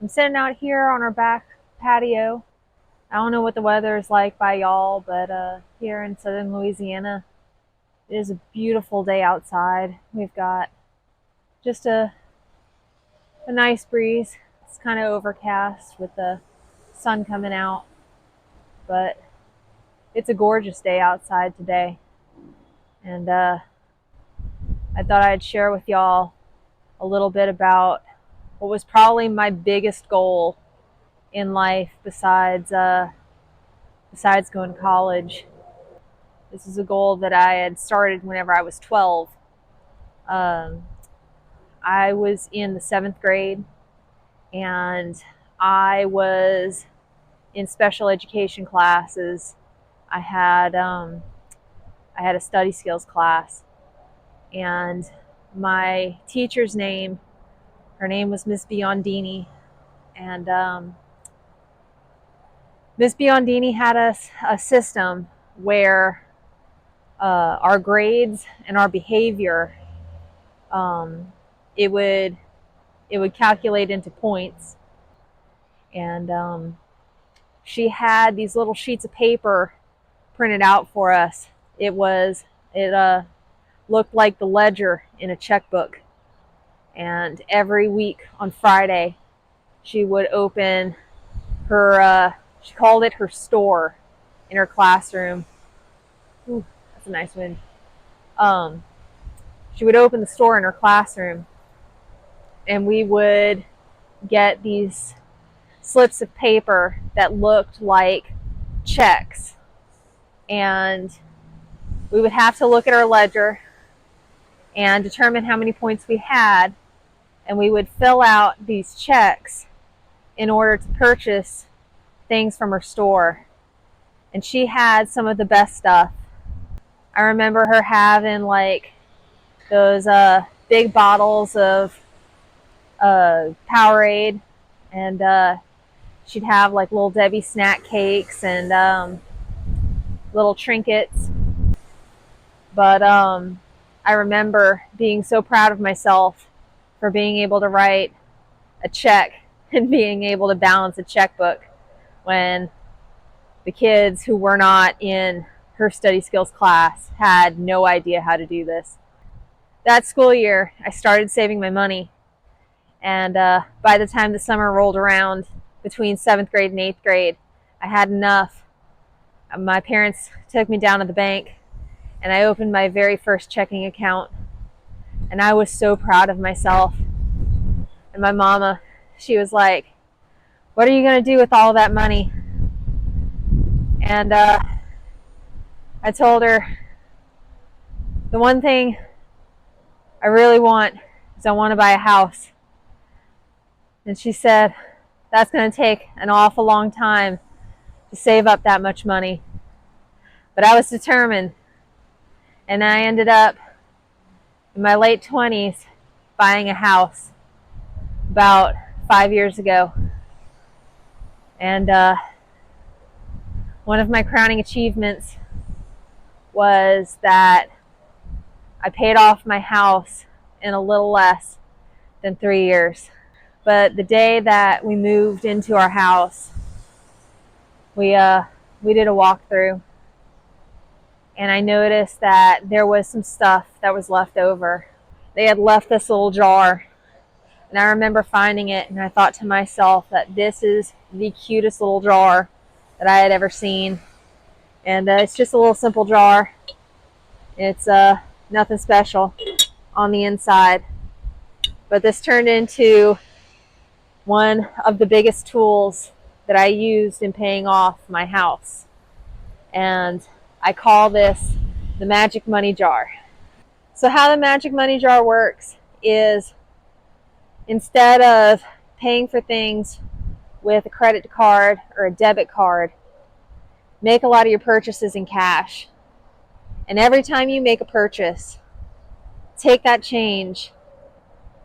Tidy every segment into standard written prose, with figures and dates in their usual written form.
I'm sitting out here on our back patio. I don't know what the weather is like by y'all, but here in southern Louisiana, it is a beautiful day outside. We've got just a nice breeze. It's kind of overcast with the sun coming out, but it's a gorgeous day outside today. And I thought I'd share with y'all a little bit about what was probably my biggest goal in life besides going to college. This is a goal that I had started whenever I was 12. Um, I was in the 7th grade and I was in special education classes. I had a study skills class, and my teacher's name, her name was Miss Biondini, and Miss Biondini had a system where our grades and our behavior, it would calculate into points. And she had these little sheets of paper printed out for us. It looked like the ledger in a checkbook. And every week on Friday, she would open her, she called it her store in her classroom. Ooh, that's a nice wind. She would open the store in her classroom, and we would get these slips of paper that looked like checks. And we would have to look at our ledger and determine how many points we had, and we would fill out these checks in order to purchase things from her store. And she had some of the best stuff. I remember her having like those big bottles of Powerade, and she'd have like little Debbie snack cakes and little trinkets. But I remember being so proud of myself for being able to write a check and being able to balance a checkbook when the kids who were not in her study skills class had no idea how to do this. That school year, I started saving my money, and by the time the summer rolled around, between 7th grade and 8th grade, I had enough. My parents took me down to the bank, and I opened my very first checking account, and I was so proud of myself. And my mama, she was like, "What are you going to do with all that money?" And I told her, the one thing I really want is I want to buy a house. And she said, "That's going to take an awful long time to save up that much money." But I was determined, and I ended up in my late 20s buying a house about 5 years ago. And one of my crowning achievements was that I paid off my house in a little less than 3 years. But the day that we moved into our house, we did a walkthrough, and I noticed that there was some stuff that was left over. They had left this little jar, and I remember finding it, and I thought to myself that this is the cutest little jar that I had ever seen. And it's just a little simple jar. It's nothing special on the inside. But this turned into one of the biggest tools that I used in paying off my house. And I call this the magic money jar. So how the magic money jar works is, instead of paying for things with a credit card or a debit card, make a lot of your purchases in cash. And every time you make a purchase, take that change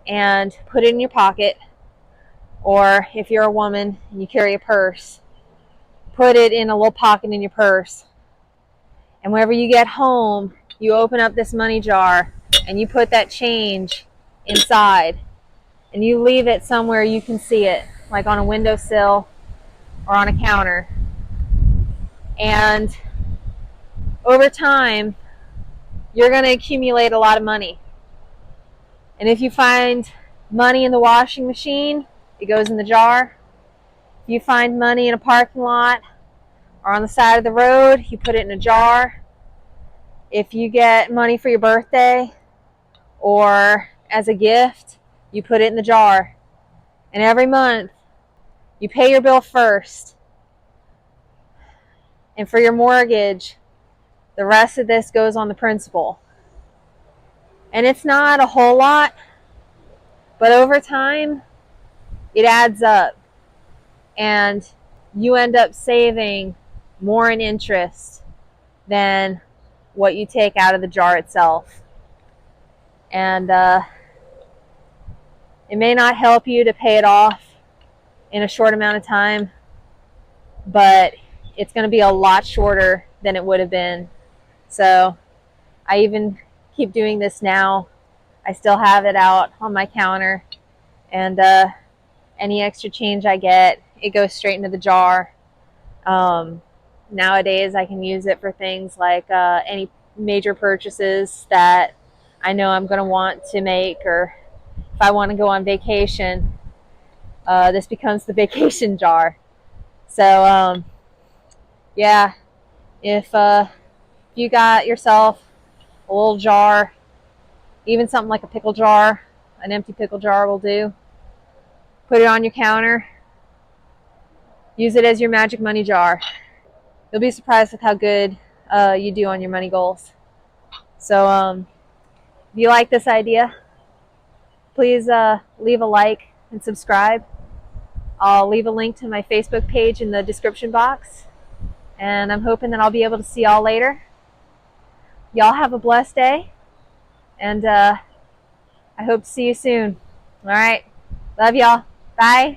and put it in your pocket. Or if you're a woman and you carry a purse, put it in a little pocket in your purse. And whenever you get home, you open up this money jar and you put that change inside. And you leave it somewhere you can see it. like on a windowsill or on a counter. And over time, you're going to accumulate a lot of money. And if you find money in the washing machine, it goes in the jar. If you find money in a parking lot or on the side of the road, you put it in a jar. If you get money for your birthday or as a gift, you put it in the jar. And every month, you pay your bill first. And for your mortgage, the rest of this goes on the principal. And it's not a whole lot, but over time, it adds up. And you end up saving more in interest than what you take out of the jar itself. And it may not help you to pay it off in a short amount of time, but it's going to be a lot shorter than it would have been. So I even keep doing this now. I still have it out on my counter, and any extra change I get, it goes straight into the jar. Nowadays I can use it for things like any major purchases that I know I'm going to want to make, or if I want to go on vacation, this becomes the vacation jar. So yeah, if you got yourself a little jar, even something like a pickle jar, an empty pickle jar will do, put it on your counter, use it as your magic money jar. You'll be surprised with how good you do on your money goals. So if you like this idea, please leave a like and subscribe. I'll leave a link to my Facebook page in the description box, and I'm hoping that I'll be able to see y'all later. Y'all have a blessed day, and I hope to see you soon. All right, love y'all. Bye.